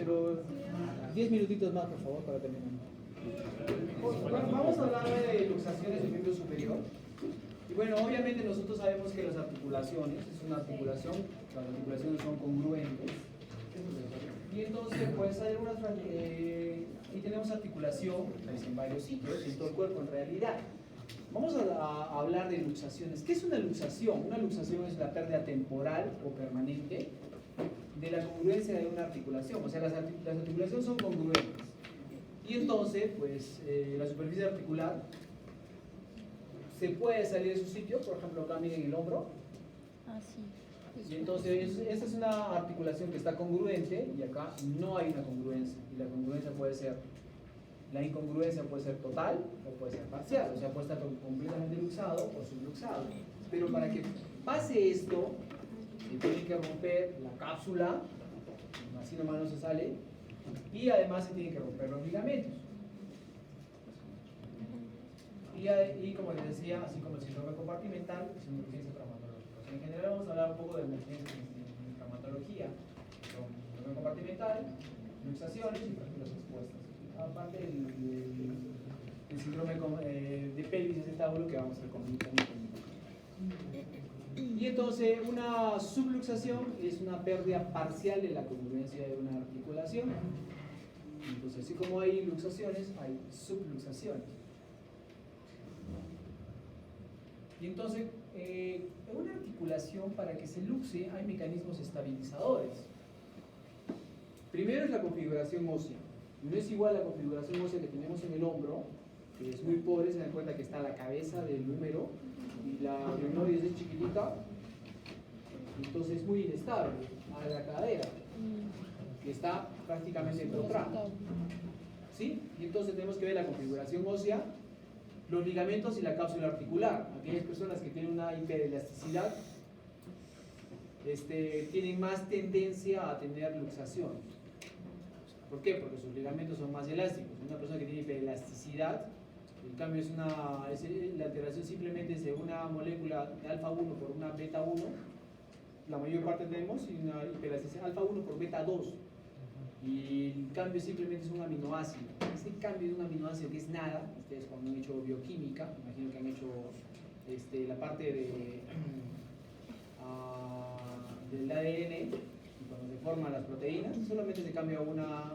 pero 10 minutitos más, por favor, para terminar. Bueno, vamos a hablar de luxaciones del miembro superior. Y bueno, obviamente nosotros sabemos que las articulaciones, es una articulación, las articulaciones son congruentes. Y entonces, pues hay algunas, y tenemos articulación pues, en varios sitios, en todo el cuerpo en realidad. Vamos a hablar de luxaciones. ¿Qué es una luxación? Una luxación es la pérdida temporal o permanente de la congruencia de una articulación. O sea, las articulaciones son congruentes. Y entonces, pues, la superficie articular se puede salir de su sitio. Por ejemplo, acá miren el hombro. Ah, sí. Y entonces, esta es una articulación que está congruente y acá no hay una congruencia. Y la congruencia puede ser, la incongruencia puede ser total o puede ser parcial. O sea, puede estar completamente luxado o subluxado. Pero para que pase esto, se tiene que romper la cápsula, así nomás no se sale, y además se tienen que romper los ligamentos. Y como les decía, así como el síndrome compartimental, es una urgencia traumatológica. En general vamos a hablar un poco de emergencias en traumatología, con síndrome compartimental, luxaciones y fracturas expuestas. Aparte del síndrome de pelvis acetábulo que vamos a comentar. Y entonces una subluxación es una pérdida parcial de la congruencia de una articulación. Entonces, así como hay luxaciones, hay subluxaciones. Y entonces, en una articulación, para que se luxe, hay mecanismos estabilizadores. Primero es la configuración ósea. No es igual a la configuración ósea que tenemos en el hombro, que es muy pobre. Se dan cuenta que está la cabeza del húmero y la glenoides es chiquitita, entonces es muy inestable a la cadera, que está prácticamente empotrada. ¿Sí? Y entonces tenemos que ver la configuración ósea, los ligamentos y la cápsula articular. Aquellas personas que tienen una hiperelasticidad tienen más tendencia a tener luxación. ¿Por qué? Porque sus ligamentos son más elásticos. Una persona que tiene hiperelasticidad, en cambio la alteración simplemente es de una molécula de alfa 1 por una beta 1, la mayor parte tenemos, y una hiperelasticidad alfa 1 por beta 2. Y el cambio simplemente es un aminoácido. Ese cambio de un aminoácido que es nada, ustedes cuando han hecho bioquímica, imagino que han hecho la parte del ADN, y cuando se forman las proteínas, solamente se cambia una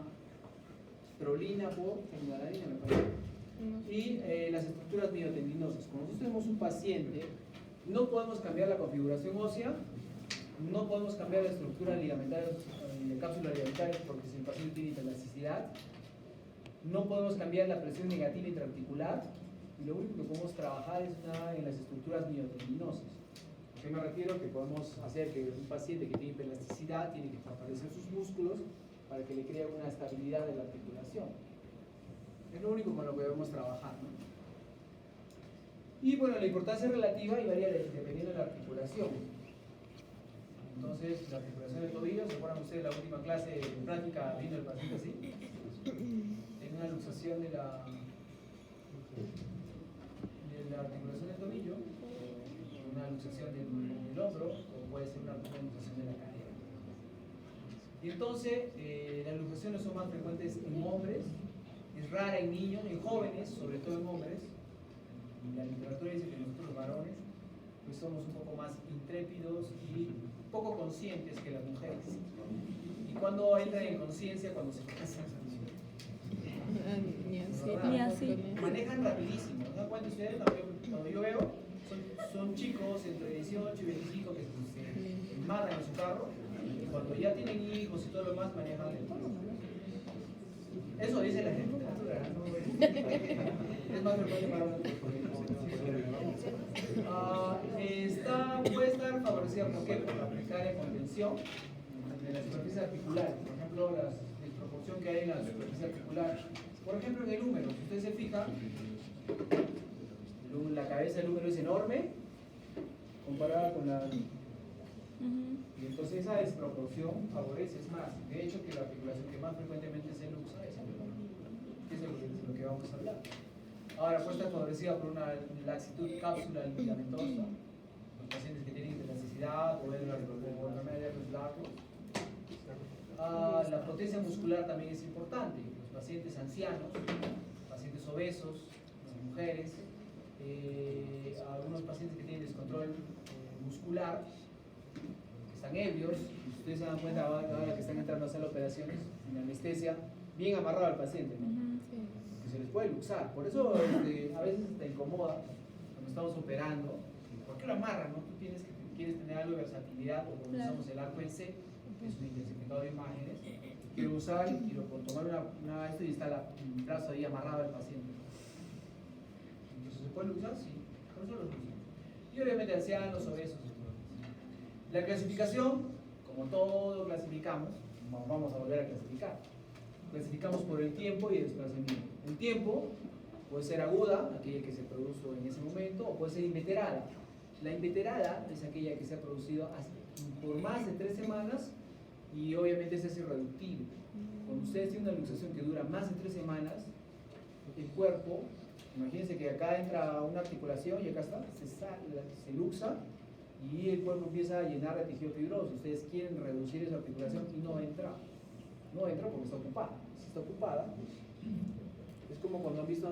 prolina por fenilalanina, me parece. Y las estructuras miotendinosas. Cuando nosotros tenemos un paciente, no podemos cambiar la configuración ósea, no podemos cambiar la estructura ligamentaria, cápsula ligamentaria, porque si el paciente tiene hiperelasticidad, no podemos cambiar la presión negativa intraarticular, y lo único que podemos trabajar es en las estructuras miotendinosas. ¿A qué me refiero? Que podemos hacer que un paciente que tiene hiperelasticidad tiene que fortalecer sus músculos para que le cree una estabilidad de la articulación. Es lo único con lo que debemos trabajar, ¿no? Y bueno, la importancia relativa y varía dependiendo de la articulación. Entonces, la articulación del tobillo, ¿se acuerdan ustedes de la última clase de práctica? Vino el paciente así, en una luxación de la articulación del tobillo, una luxación del hombro, o puede ser una luxación de la cadera. Y entonces, las luxaciones son más frecuentes en hombres, es rara en niños, en jóvenes, sobre todo en hombres. Y la literatura dice que nosotros los varones pues somos un poco más intrépidos y poco conscientes que las mujeres. Y cuando entran en conciencia, cuando se casan, Ni así. manejan rapidísimo. ¿No se dan cuenta ustedes? Cuando yo veo, son chicos entre 18 y 25 que se matan en su carro, y cuando ya tienen hijos y todo lo demás, manejan lento. Eso dice la literatura, ¿no? Es más frecuente para puede estar favorecida ¿por qué? Por la precaria contención de la superficie articular. Por ejemplo, la desproporción que hay en la superficie articular. Por ejemplo, en el húmero, si ustedes se fijan, la cabeza del húmero es enorme comparada con la... Y entonces esa desproporción favorece, es más, de hecho que la articulación que más frecuentemente se luxa es el húmero, que es de lo que vamos a hablar. Ahora puede estar favorecida por una laxitud cápsula ligamentosa, los pacientes que tienen hiperelasticidad o enfermedad de los largos. La La potencia muscular también es importante. Los pacientes ancianos, pacientes obesos, las mujeres, algunos pacientes que tienen descontrol muscular, que están ebrios, y ustedes se dan cuenta ahora que están entrando a hacer operaciones sin anestesia, bien amarrado al paciente, ¿no? Que se les puede luxar. Por eso a veces te incomoda cuando estamos operando. ¿Por qué lo amarran? ¿No? Tú quieres tener algo de versatilidad, o cuando usamos el arco en C, que es un intensificador de imágenes, quiero usar y quiero tomar esto y está el brazo ahí amarrado al paciente. Entonces, ¿se puede luxar? Sí, por eso lo usamos. Y obviamente ancianos, obesos. La clasificación, como todo clasificamos, vamos a volver a clasificar. Clasificamos por el tiempo y el desplazamiento. El tiempo puede ser aguda, aquella que se produjo en ese momento, o puede ser inveterada. La inveterada es aquella que se ha producido por más de 3 semanas y obviamente ese es irreductible. Cuando ustedes tienen una luxación que dura más de 3 semanas, el cuerpo, imagínense que acá entra una articulación y acá está, se luxa y el cuerpo empieza a llenar de tejido fibroso. Ustedes quieren reducir esa articulación y no entra. No entra porque está ocupada. Si está ocupada, es como cuando han visto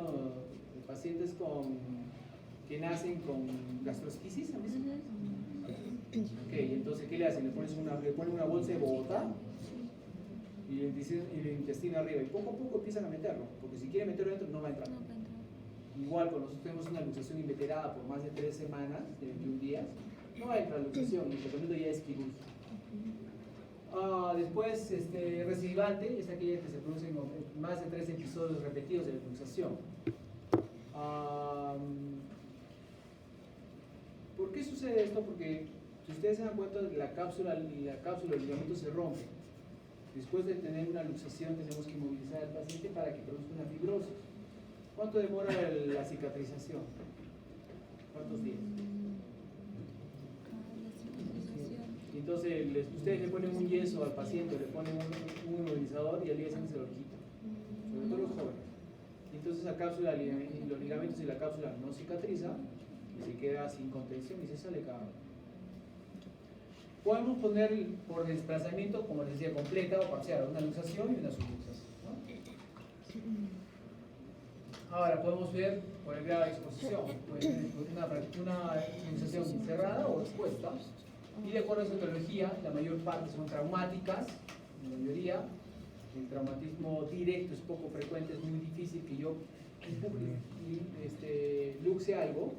pacientes que nacen con gastrosquisis, ¿han visto? Ok, entonces, ¿qué le hacen? Le ponen una bolsa de Bogotá y el intestino arriba, y poco a poco empiezan a meterlo, porque si quieren meterlo dentro no va a entrar. Igual, cuando nosotros tenemos una luxación inveterada por más de 3 semanas, de 21 días, no va a entrar la luxación, el tratamiento ya es quirúrgico. Después, recidivante es aquella que se produce en más de 3 episodios repetidos de la luxación. ¿Por qué sucede esto? Porque si ustedes se dan cuenta, la cápsula del ligamento se rompe. Después de tener una luxación tenemos que inmovilizar al paciente para que produzca una fibrosis. ¿Cuánto demora la cicatrización? ¿Cuántos días? Entonces ustedes le ponen un yeso al paciente, le ponen un inmovilizador y al día siguiente se lo quitan, sobre todo los jóvenes. Entonces la cápsula, los ligamentos y la cápsula no cicatriza y se queda sin contención y se sale cada uno. Podemos poner por desplazamiento, como les decía, completa o parcial, una luxación y una subluxación, ¿no? Ahora podemos ver por el grado de exposición, puede ser una luxación cerrada o expuesta. Y de acuerdo a su etiología, la mayor parte son traumáticas, la mayoría. El traumatismo directo es poco frecuente, es muy difícil que yo luxe algo.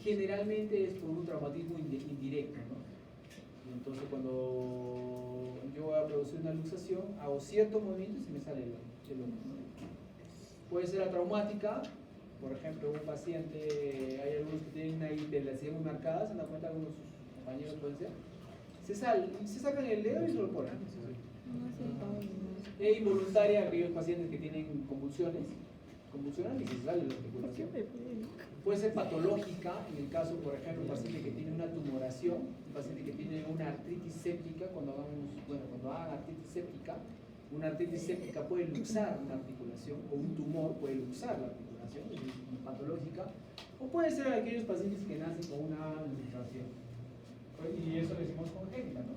Generalmente es por un traumatismo indirecto, ¿no? Y entonces cuando yo voy a producir una luxación, hago ciertos movimientos y se me sale el hombro, ¿no? Puede ser la traumática, por ejemplo, un paciente, hay algunos que tienen una hiperplasia muy marcada, se dan cuenta algunos compañeros pueden ser, se sacan el dedo y se lo ponen. Es involuntaria aquellos pacientes que tienen convulsionan y se sale la articulación. Puede ser patológica, en el caso, por ejemplo, un paciente que tiene una tumoración, un paciente que tiene una artritis séptica, cuando hagan artritis séptica, una artritis séptica puede luxar una articulación, o un tumor puede luxar la articulación, es patológica, o puede ser aquellos pacientes que nacen con una luxación. Y eso le decimos congénita, ¿no?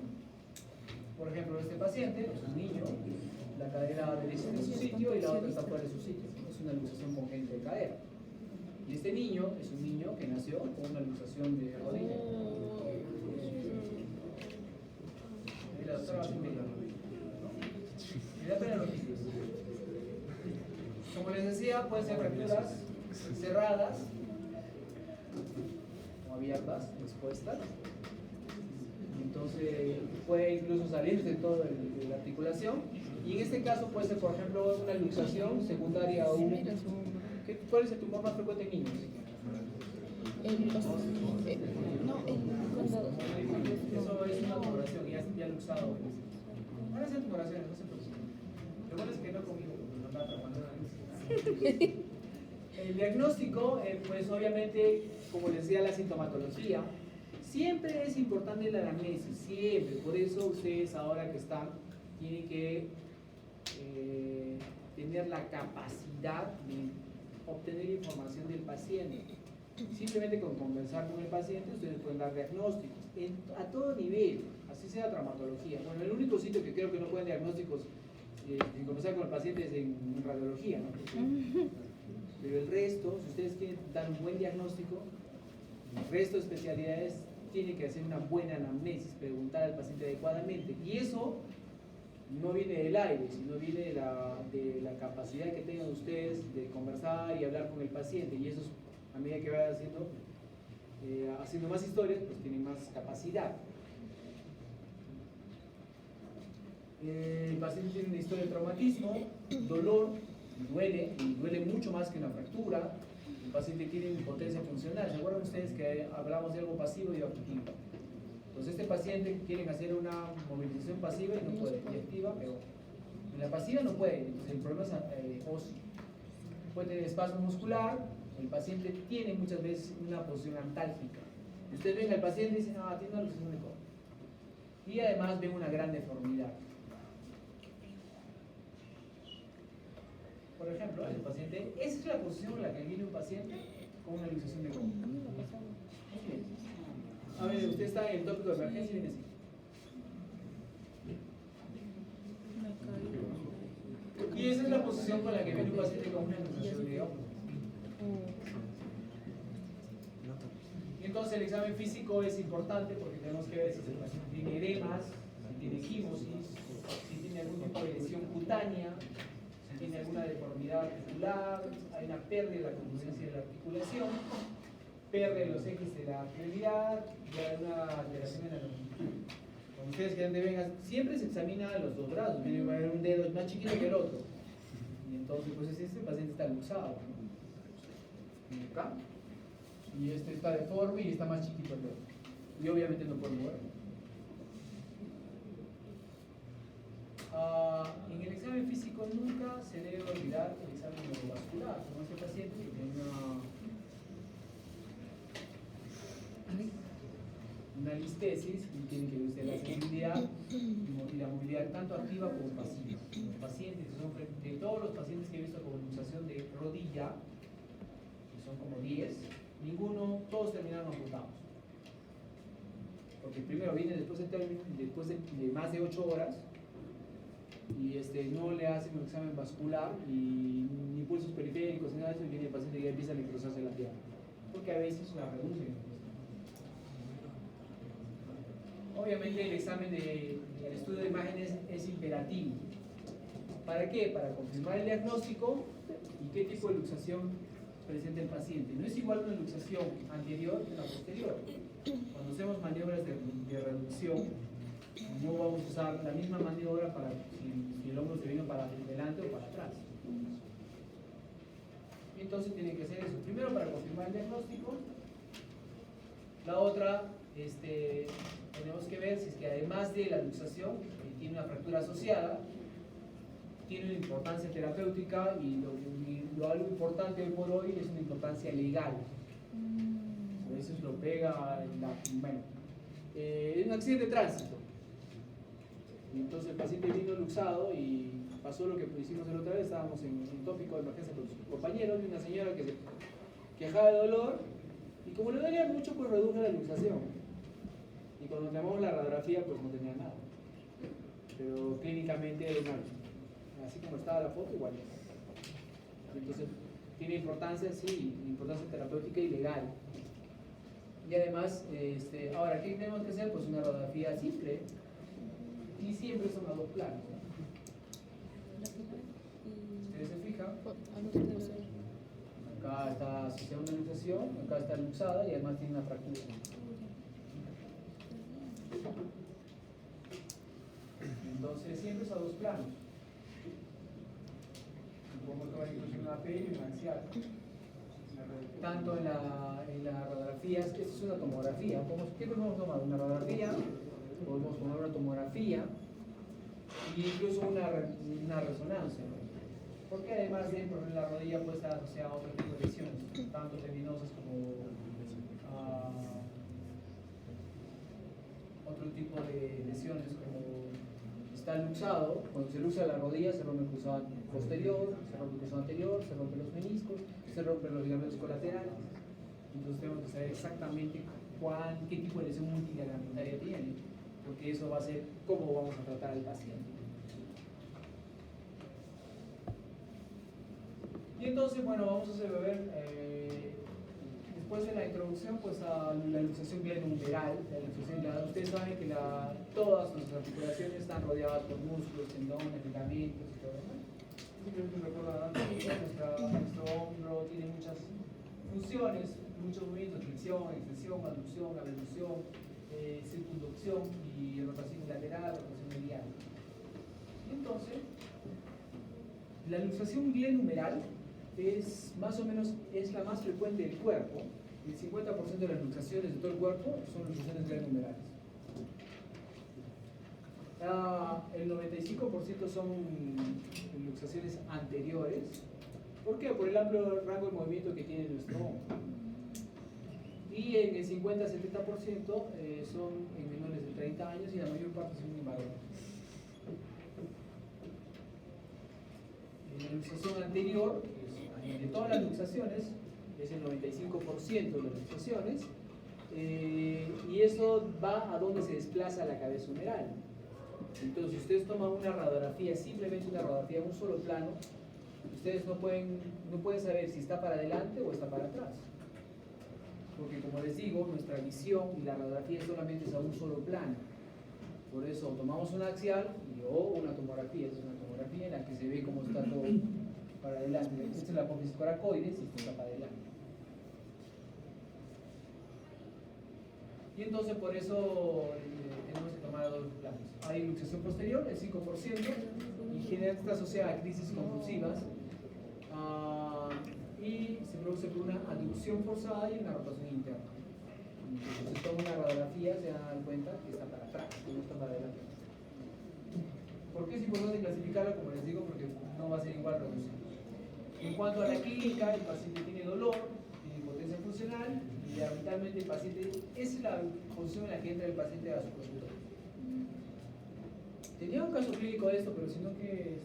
Por ejemplo, este paciente es un niño, la cadera derecha está en su sitio y la otra está fuera de su sitio. Es una luxación congénita de cadera. Y este niño es un niño que nació con una luxación de rodilla. Y la doctora va a medir la rodilla, ¿no? Y da pena los vídeos. Como les decía, pueden ser fracturas cerradas o abiertas, expuestas. Entonces puede incluso salir de toda la articulación y en este caso puede ser, por ejemplo, una luxación secundaria a un... ¿Cuál es el tumor más frecuente en niños? Eso es una tumoración, ya luxado. Van a ser tumoraciones, no se preocupen. Lo bueno es que no conmigo, no está atrapando. El diagnóstico, pues obviamente, como les decía, la sintomatología. Siempre es importante la anamnesis, siempre. Por eso ustedes ahora que están, tienen que tener la capacidad de obtener información del paciente. Simplemente con conversar con el paciente ustedes pueden dar diagnósticos a todo nivel, así sea traumatología. Bueno, el único sitio que creo que no pueden diagnósticos conversar con el paciente es en radiología, ¿no? Pero el resto, si ustedes quieren dar un buen diagnóstico, el resto de especialidades tienen que hacer una buena anamnesis, preguntar al paciente adecuadamente. Y eso no viene del aire, sino viene de la capacidad que tengan ustedes de conversar y hablar con el paciente. Y eso, a medida que vayan haciendo más historias, pues tienen más capacidad. El paciente tiene una historia de traumatismo, dolor, y duele mucho más que una fractura. El paciente tiene impotencia funcional. ¿Se acuerdan ustedes que hablamos de algo pasivo y activo? Entonces este paciente quieren hacer una movilización pasiva y no puede, y activa, pero en la pasiva no puede. Entonces el problema es óseo. Puede tener espasmo muscular. El paciente tiene muchas veces una posición antálgica. Ustedes ven al paciente y dicen, tiene una luxación de codo. Y además ven una gran deformidad. Por ejemplo, el paciente, esa es la posición en la que viene un paciente con una luxación de codo. A ver, usted está en el tópico de emergencia y viene así. Y esa es la posición con la que viene un paciente con una luxación de hombro. Y entonces el examen físico es importante porque tenemos que ver si el paciente tiene edemas, si tiene quimosis, si tiene algún tipo de lesión cutánea, si tiene alguna deformidad articular, hay una pérdida de la consistencia de la articulación, pérdida de los ejes de la extremidad y hay una alteración en la longitud. Cuando ustedes quieran vengan, siempre se examina los dos brazos, viene a haber un dedo más chiquito que el otro. Y entonces, pues este paciente está luxado, ¿no? Acá. Y este está deforme y está más chiquito el dedo. Y obviamente no puede mover. En el examen físico nunca se debe olvidar el examen neurovascular, como este paciente que tiene una listesis y tiene que ver la sensibilidad y la movilidad tanto activa como pasiva. Los pacientes, de todos los pacientes que he visto con luxación de rodilla, que son como 10, todos terminaron amputados. Porque primero viene después de más de 8 horas y no le hacen un examen vascular y ni pulsos periféricos ni nada de eso, y viene el paciente y ya empieza a necrosarse la pierna. Porque a veces la reducen. Obviamente el examen el estudio de imágenes es imperativo. ¿Para qué? Para confirmar el diagnóstico y qué tipo de luxación presenta el paciente. No es igual una luxación anterior que una posterior. Cuando hacemos maniobras de reducción, no vamos a usar la misma maniobra para si el hombro se vino para adelante o para atrás. Entonces tienen que hacer eso. Primero para confirmar el diagnóstico. La otra, tenemos que ver si es que además de la luxación tiene una fractura asociada, tiene una importancia terapéutica y algo importante hoy por hoy es una importancia legal. A veces lo pega es un accidente de tránsito. Y entonces el paciente vino luxado y pasó lo que hicimos la otra vez, estábamos en un tópico de emergencia con sus compañeros y una señora que se quejaba de dolor y como le dolía mucho pues reduje la luxación. Y cuando tomamos la radiografía pues no tenía nada. Pero clínicamente era así como estaba la foto igual. Entonces tiene importancia, sí, importancia terapéutica y legal. Y además, ahora, ¿qué tenemos que hacer? Pues una radiografía simple. Y siempre son a dos planos. Ustedes se fijan. Acá está asociada una luxación, acá está luxada y además tiene una fractura. Entonces siempre es a dos planos. Podemos tomar incluso una AP y una axial. Tanto en la radiografía, esto es una tomografía. ¿Qué podemos tomar? Una radiografía, podemos tomar una tomografía e incluso una resonancia. Porque además dentro de la rodilla puede estar asociada a otro tipo de lesiones, tanto tendinosas como otro tipo de lesiones como está luxado. Cuando se luxa la rodilla se rompe el cruzado posterior, se rompe el cruzado anterior, se rompen los meniscos, se rompen los ligamentos colaterales. Entonces tenemos que saber exactamente qué tipo de lesión multiligamentaria tiene, porque eso va a ser cómo vamos a tratar al paciente. entonces, bueno, vamos a ver, después de la introducción, pues a la luxación glenohumeral. Ustedes saben que todas nuestras articulaciones están rodeadas por músculos, tendones, ligamentos y todo, ¿no? Simplemente recuerda, nuestro hombro tiene muchas funciones, muchos movimientos: flexión, extensión, aducción, abducción, circunducción y rotación lateral, rotación medial. Y entonces, la luxación glenohumeral es más o menos la más frecuente del cuerpo. El 50% de las luxaciones de todo el cuerpo son luxaciones glenohumerales. El 95% son luxaciones anteriores. ¿Por qué? Por el amplio rango de movimiento que tiene nuestro hombro. Y en el 50-70% son en menores de 30 años y la mayor parte son en varones. La luxación anterior, de todas las luxaciones, es el 95% de las luxaciones, y eso va a donde se desplaza la cabeza humeral. Entonces, si ustedes toman una radiografía, simplemente una radiografía, un solo plano, ustedes no pueden saber si está para adelante o está para atrás. Porque, como les digo, nuestra visión y la radiografía solamente es a un solo plano. Por eso tomamos una axial o una tomografía. Es una tomografía en la que se ve cómo está todo para adelante. Esta es la apófisis coracoides y esto está para adelante. Y entonces por eso tenemos que tomar dos planos. Hay luxación posterior, el 5%, y generalmente está asociada a crisis convulsivas, y se produce por una aducción forzada y una rotación interna. Entonces, si toma una radiografía, se dan cuenta que está para atrás, que no está para adelante. ¿Por qué es importante clasificarlo? Como les digo, porque no va a ser igual reducido. En cuanto a la clínica, el paciente tiene dolor, tiene impotencia funcional, y habitualmente el paciente, esa es la posición en la que entra el paciente a su consultorio. Tenía un caso clínico de esto, pero sino que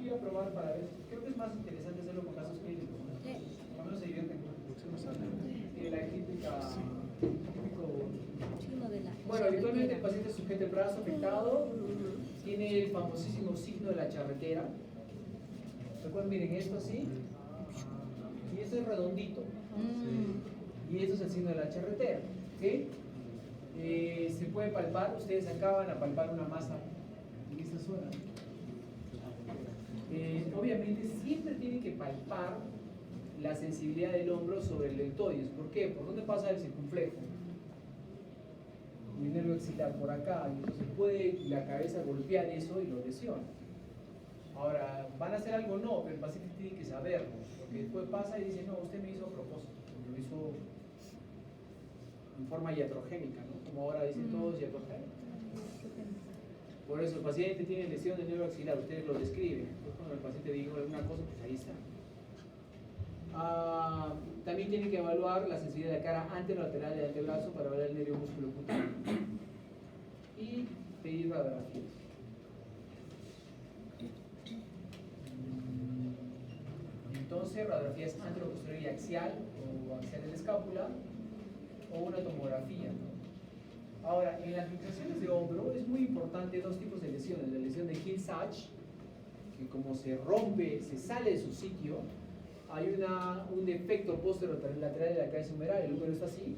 voy a probar para ver. Creo que es más interesante hacerlo con casos clínicos, ¿no? Por lo menos se divierte con la clínica típico. Bueno, habitualmente el paciente sujeta el brazo afectado, tiene el famosísimo signo de la charretera. ¿Recuerdan? Miren, esto así, y esto es redondito, y esto es el signo de la charretera, ¿ok? Se puede palpar, ustedes acaban a palpar una masa en esta zona. Obviamente siempre tienen que palpar la sensibilidad del hombro sobre el deltoides. ¿Por qué? ¿Por dónde pasa el circunflejo? El nervio axilar por acá, y entonces puede la cabeza golpear eso y lo lesiona. Ahora, ¿van a hacer algo? No, pero el paciente tiene que saberlo, porque después pasa y dice: no, usted me hizo a propósito, porque lo hizo en forma iatrogénica, ¿no? Como ahora dicen todos, iatrogénica. Por eso el paciente tiene lesión del nervio axilar, ustedes lo describen. Entonces, cuando el paciente diga alguna cosa, pues ahí está. También tienen que evaluar la sensibilidad de la cara anterolateral del antebrazo para evaluar el nervio músculo cutáneo. Y pedir radiografías. Entonces, radiografías anteroposterior y axial o axial de la escápula, o una tomografía, ¿no? Ahora, en las luxaciones de hombro es muy importante dos tipos de lesiones: la lesión de Hill-Sachs, que como se rompe, se sale de su sitio, hay un defecto posterolateral de la cabeza humeral, el húmero está así,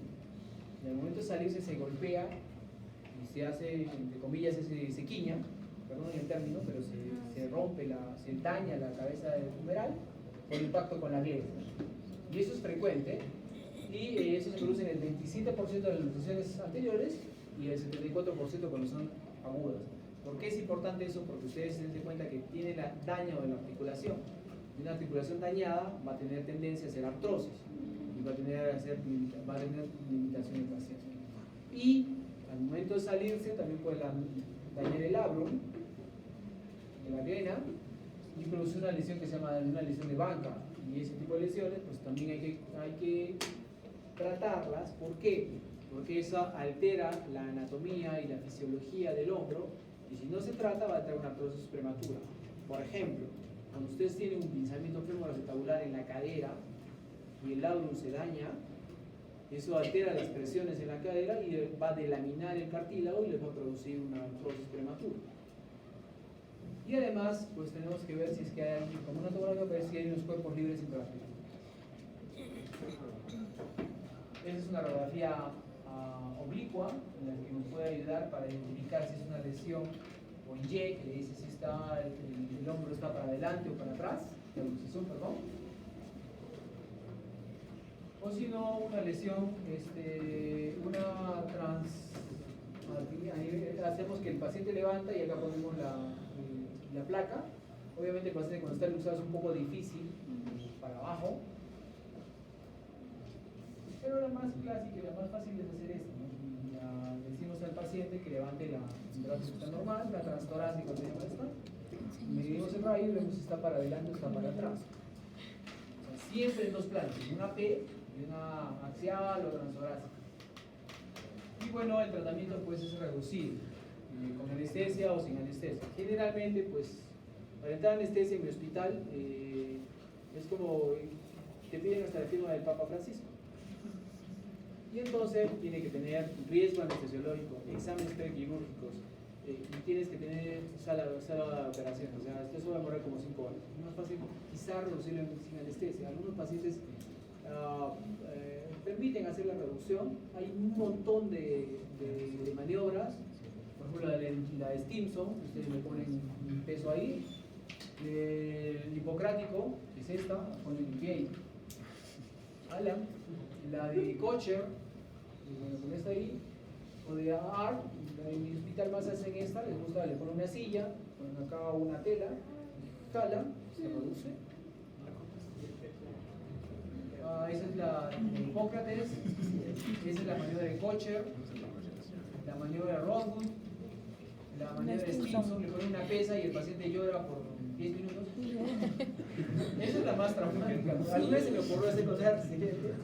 y al momento de salirse se golpea y se hace, entre comillas, se quiña, perdón el término, pero se rompe, se daña la cabeza humeral por impacto con la gleba. Y eso es frecuente, y eso se produce en el 27% de las luxaciones anteriores y el 74% cuando son agudas. ¿Por qué es importante eso? Porque ustedes se den cuenta que tiene daño de la articulación. Y una articulación dañada va a tener tendencia a hacer artrosis y va a tener limitación de paciente. Y al momento de salirse también puede dañar el labrum, de la glena, y produce una lesión que se llama una lesión de banca. Y ese tipo de lesiones pues también hay que tratarlas. ¿Por qué? Porque eso altera la anatomía y la fisiología del hombro, y si no se trata va a traer una artrosis prematura. Por ejemplo, cuando ustedes tienen un pinzamiento femoroacetabular en la cadera y el labrum se daña, eso altera las presiones en la cadera y va a delaminar el cartílago y les va a producir una artrosis prematura. Y además, pues tenemos que ver si es que hay, como una tomografía, ver si hay unos cuerpos libres intravasculares. Esa es una radiografía oblicua, en la que nos puede ayudar para identificar si es una lesión o Y, que le dice si está, el hombro está para adelante o para atrás, la luxación, perdón. O si no, una lesión, hacemos que el paciente levanta y acá ponemos la placa. Obviamente el paciente cuando está luxado es un poco difícil para abajo, pero la más clásica y la más fácil es hacer esto, ¿no? Le decimos al paciente que levante el brazo que está normal, la transtorácica se llama esta, medimos el rayo y vemos si está para adelante o está para atrás. O sea, siempre en dos planos, una P y una axial o transtorácica. Y bueno, el tratamiento pues es reducido, con anestesia o sin anestesia. Generalmente pues para entrar a anestesia en mi hospital es como te piden hasta la firma del Papa Francisco. Y entonces tiene que tener riesgo anestesiológico, exámenes prequirúrgicos, y tienes que tener sala de operación. O sea, eso va a demorar como 5 horas. Es más fácil quizás reducirlo sin anestesia. Algunos pacientes permiten hacer la reducción. Hay un montón de maniobras. Por ejemplo, la de Stimson, ustedes le ponen un peso ahí. El hipocrático, que es esta, ponen el pie. Alan, la de Kocher, bueno, con esta ahí, o de ART, en mi hospital más hacen esta, les gusta, le ponen una silla, ponen acá una tela, jalan, se reduce. Esa es la de Hipócrates, esa es la maniobra de Kocher, la maniobra de Rodwood, la maniobra de Stimson, le ponen una pesa y el paciente llora por 10 minutos. Esa es la más traumática. Alguna vez se me ocurrió hacer con el accidente.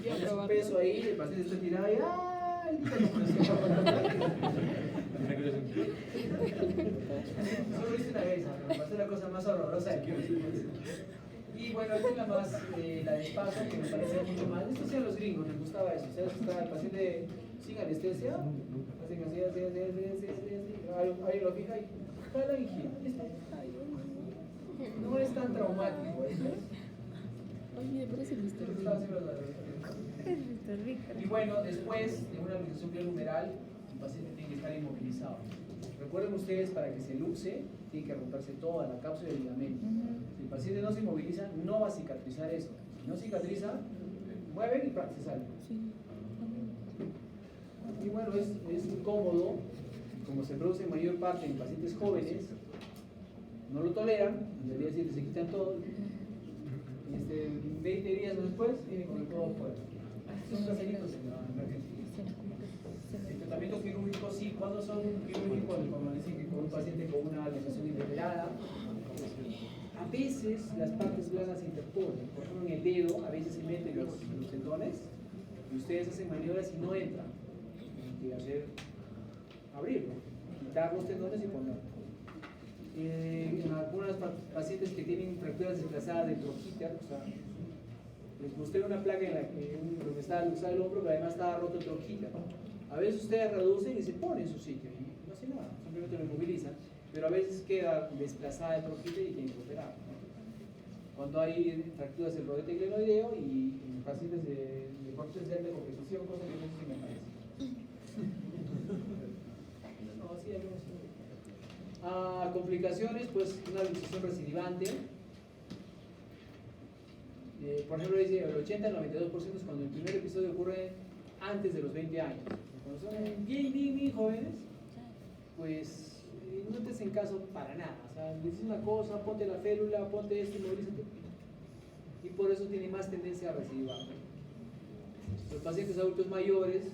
Tienes un peso ahí, el paciente está tirado y ¡ay! Solo hice una vez, me pasó la cosa más horrorosa del mundo. Y bueno, esta es la más, la de espacio, que me parece mucho más. Esto hacían los gringos, les gustaba eso. O sea, está el paciente sin anestesia, hacen así, ahí lo fija y jala y gira. No es tan traumático, ¿eh? Oye, me parece Mr. Y bueno, después de una luxación prehumeral, el paciente tiene que estar inmovilizado. Recuerden ustedes, para que se luxe, tiene que romperse toda la cápsula y el ligamento. Si el paciente no se inmoviliza, no va a cicatrizar eso. Si no cicatriza, mueven y se sale. Y bueno, es incómodo, como se produce en mayor parte en pacientes jóvenes, no lo toleran, al día siguiente se quitan todo. 20 días después vienen con el todo afuera. Son caseritos en la Argentina. El tratamiento quirúrgico, sí, cuando son quirúrgicos, como dicen que con un paciente con una lesión indeterminada, a veces las partes blandas se interponen. Por ejemplo, en el dedo, a veces se meten los tendones y ustedes hacen maniobras y no entran. Tienen que abrirlo, quitar los tendones y ponerlo. En algunas pacientes que tienen fracturas desplazadas de troquita, o sea, les mostré una placa en la que donde estaba luxado el hombro, pero además estaba roto troquita. A veces ustedes reducen y se ponen en su sitio y no hace nada, simplemente lo inmovilizan, pero a veces queda desplazada de troquita y tienen que operar, ¿no? Cuando hay fracturas del rodete glenoideo y en pacientes de cortes de alta competición, cosas que no sé si me parece. No, sí, algunos sí. Complicaciones, pues una luxación recidivante. Por ejemplo, dice el 80 al 92% es cuando el primer episodio ocurre antes de los 20 años. Cuando son bien jóvenes, pues no te hacen caso para nada. O sea, dices una cosa, ponte la férula, ponte esto, movilízate. Y por eso tiene más tendencia a recidivar. Los pacientes adultos mayores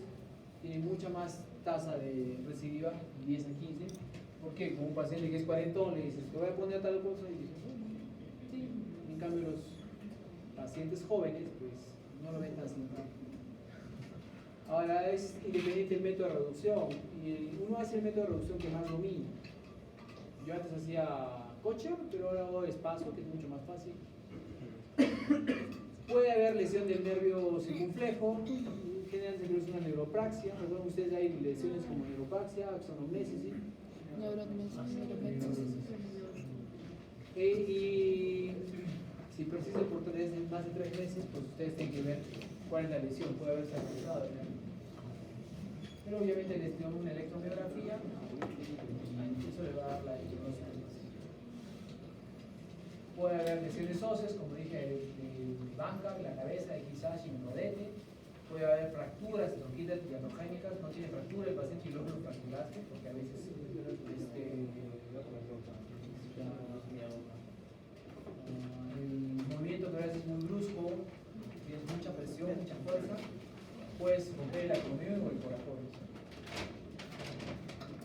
tienen mucha más tasa de recidiva, 10 a 15. Porque como un paciente que es cuarentón le dices, te voy a poner tal cosa y dices, sí. En cambio los pacientes jóvenes pues no lo ven tan simple. Ahora es independiente el método de reducción y uno hace el método de reducción que más domina. Yo antes hacía Kocher, pero ahora hago espacio, que es mucho más fácil. Puede haber lesión del nervio circunflejo, en general se produce una neuropraxia. Recuerden ustedes, hay lesiones como neuropraxia, axonomnesis, Y si persiste por más de 3 meses, pues ustedes tienen que ver cuál es la lesión, puede haberse agudizado, ¿no? Pero obviamente les dio una electromiografía, eso le va a dar la diagnosis. Puede haber lesiones óseas, como dije, de banca, de la cabeza, de quizás y un rodete. Puede haber fracturas, tronquitas dianogénicas, no tiene fractura el paciente y logra fracturarse, porque a veces el movimiento que a veces es muy brusco, tienes mucha presión, mucha fuerza, puedes romper el acromion o el corazón.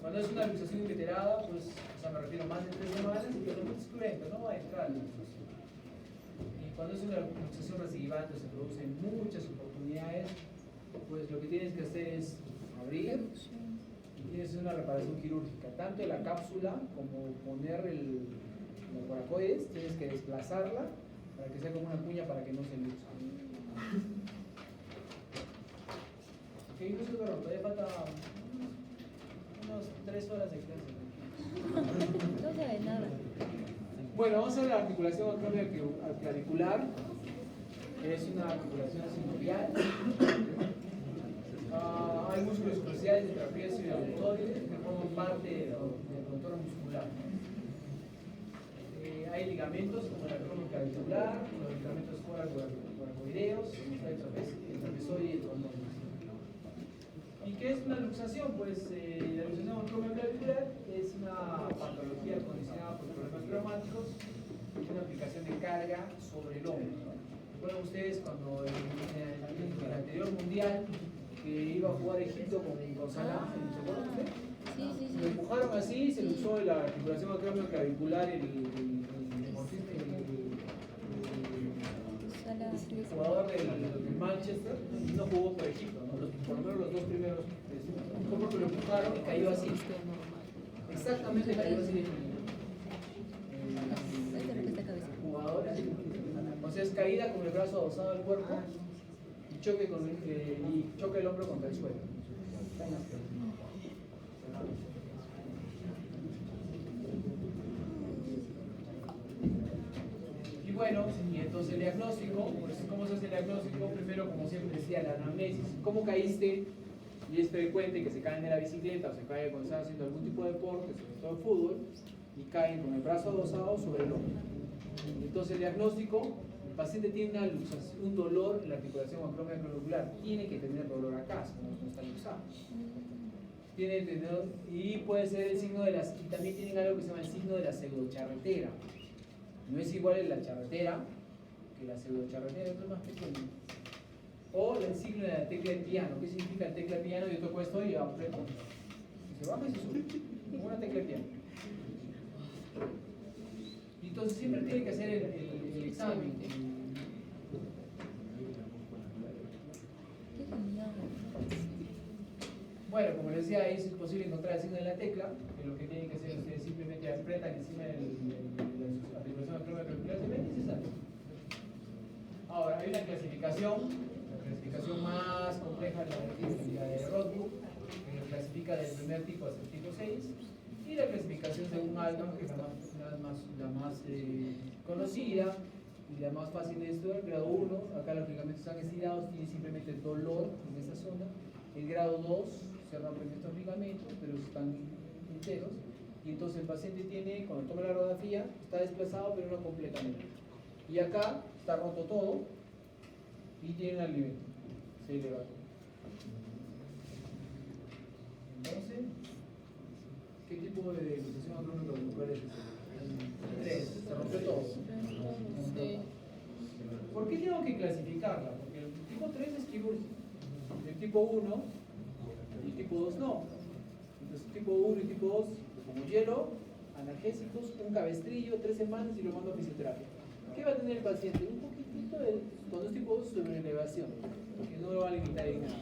Cuando es una luxación inveterada, pues, o sea, me refiero más de 3 semanas, y que es cruento, no va a entrar la luxación. Y cuando es una luxación recidivante, se producen muchas oportunidades, pues lo que tienes que hacer es abrir y tienes que hacer una reparación quirúrgica, tanto de la cápsula como poner los coracoides, tienes que desplazarla para que sea como una cuña para que no se luxe. Ok, no se duerme, todavía falta unas 3 horas de clase. No sabe nada. Bueno, vamos a ver la articulación clavicular. Es una articulación sinovial. Hay músculos cruciales de trapecio y aductorio que forman parte del contorno muscular. Hay ligamentos como el acromion clavicular, los ligamentos coracoideos, el trapezoide y el tendón. ¿Y qué es una luxación? Pues la luxación acromioclavicular es una patología condicionada por problemas traumáticos y una aplicación de carga sobre el hombro. Recuerdan ustedes cuando en el anterior mundial que iba a jugar Egipto con Salah, ¿se acuerdan ustedes? Sí. Lo empujaron así, se le usó la articulación acromioclavicular, el jugador del Manchester no jugó por Egipto, ¿no? Por lo menos los 2 primeros fue porque lo empujaron y cayó así. Exactamente cayó así. Jugadores, o sea, es caída con el brazo adosado al cuerpo y choque el hombro contra el suelo. Y bueno, y entonces el diagnóstico, pues ¿cómo se hace el diagnóstico? Primero, como siempre decía, la anamnesis. ¿Cómo caíste? Y es frecuente que se caen de la bicicleta o se caen cuando están haciendo algún tipo de deporte, sobre todo fútbol, y caen con el brazo adosado sobre el hombro. Entonces el diagnóstico, el paciente tiene un dolor en la articulación acromioclavicular, tiene que tener dolor acá, si no está luxado. Tiene que tener, y puede ser el signo de las, y también tienen algo que se llama el signo de la pseudocharretera. No es igual en la charretera que la pseudocharretera, es más pequeño. O el signo de la tecla de piano. ¿Qué significa la tecla de piano? Yo toco esto y aprieto. Y se baja y se sube. Como una tecla de piano. Y entonces siempre tiene que hacer el examen. Bueno, como les decía, ahí es posible encontrar el signo de la tecla, que lo que tienen que hacer es ustedes simplemente apretan encima de la articulación acromioclavicular y se sale. Ahora, hay una clasificación, la clasificación más compleja es la de Rothbard, que clasifica del primer tipo hasta el tipo 6, y la clasificación según Altman, que es la más conocida y la más fácil de estudiar, el grado 1, acá los ligamentos están estirados, tiene simplemente dolor en esa zona. El grado 2 se rompen estos ligamentos, pero están enteros, y entonces el paciente tiene, cuando toma la radiografía, está desplazado pero no completamente. Y acá está roto todo y tiene un alimento, se eleva. Entonces, ¿qué tipo de luxación acromioclavicular es ese? 3, se rompió todo. ¿Por qué tengo que clasificarla? Porque el tipo 3 es quirúrgico, el tipo 1 y el tipo 2 no. Entonces, tipo 1 y tipo 2, como hielo, analgésicos, un cabestrillo, 3 semanas y lo mando a fisioterapia. ¿Qué va a tener el paciente? Un poquitito de, cuando es tipo 2, sobreelevación, que no lo va a limitar en nada.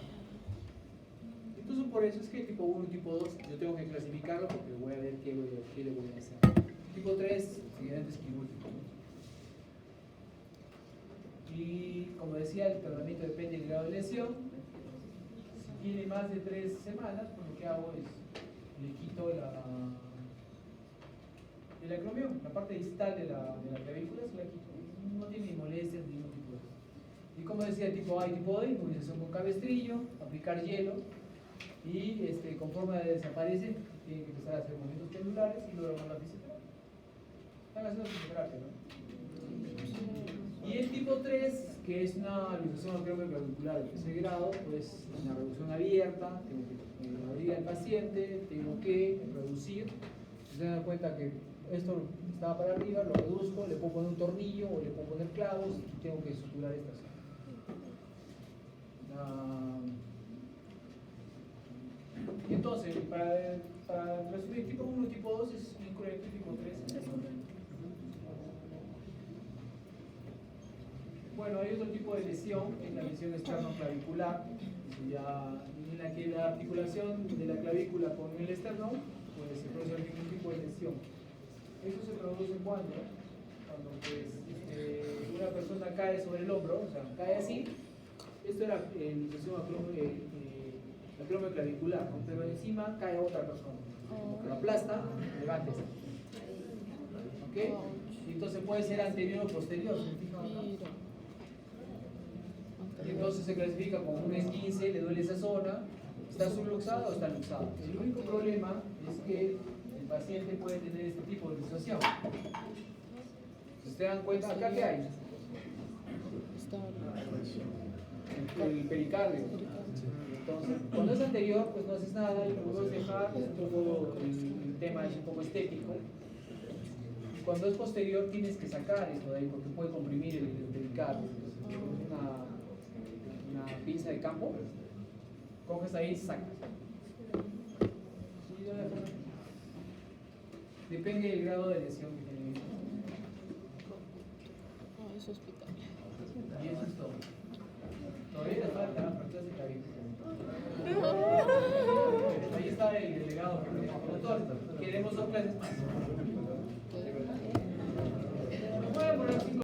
Entonces, por eso es que tipo 1 y tipo 2 yo tengo que clasificarlo porque voy a ver qué le voy a hacer. Tipo 3, siguiente es quirúrgico. Y como decía, el tratamiento depende del grado de lesión. Si tiene más de 3 semanas, pues lo que hago es le quito el acromio, la parte distal de la clavícula, se la quito. No tiene ni molestias ni ningún tipo de cosa. Y como decía, tipo A y tipo D, inmunización con cabestrillo, aplicar hielo, y conforme desaparece, tienen que empezar a hacer movimientos pendulares y luego la fisioterapia. Están haciendo fisioterapia, ¿no? Y el tipo 3, que es una luxación acromioclavicular de tercer grado, pues una reducción abierta, tengo que abrir al paciente, tengo que reducir. Si se dan cuenta que esto estaba para arriba, lo reduzco, le puedo poner un tornillo o le puedo poner clavos y tengo que suturar esta zona. Y entonces, para resumir, tipo 1 y tipo 2 es incorrecto, tipo 3 es correcto. Bueno, hay otro tipo de lesión, que es la lesión esternoclavicular, en la que la articulación de la clavícula con el esternón, pues se produce algún tipo de lesión. Eso se produce cuando pues, una persona cae sobre el hombro, o sea, cae así. Esto era lesión acromioclavicular, ¿no? Pero encima cae otra persona, como que lo aplasta, levántese. ¿Ok? Y entonces puede ser anterior o posterior, ¿se fijan acá? Y entonces se clasifica como un esguince, le duele esa zona, ¿está subluxado o está luxado? El único problema es que el paciente puede tener este tipo de situación. Si se dan cuenta, ¿acá qué hay? El pericardio. Entonces, cuando es anterior, pues no haces nada y lo puedes dejar, pues todo el tema es un poco estético. Y cuando es posterior, tienes que sacar esto de ahí porque puede comprimir el pericardio. Entonces, una pinza de campo, coges ahí y sacas. Depende del grado de lesión que tiene. No, es hospital. Y eso es todo. Todavía le falta fracturas de clavícula. Ahí está el delegado. Doctor, queremos 2 clases más.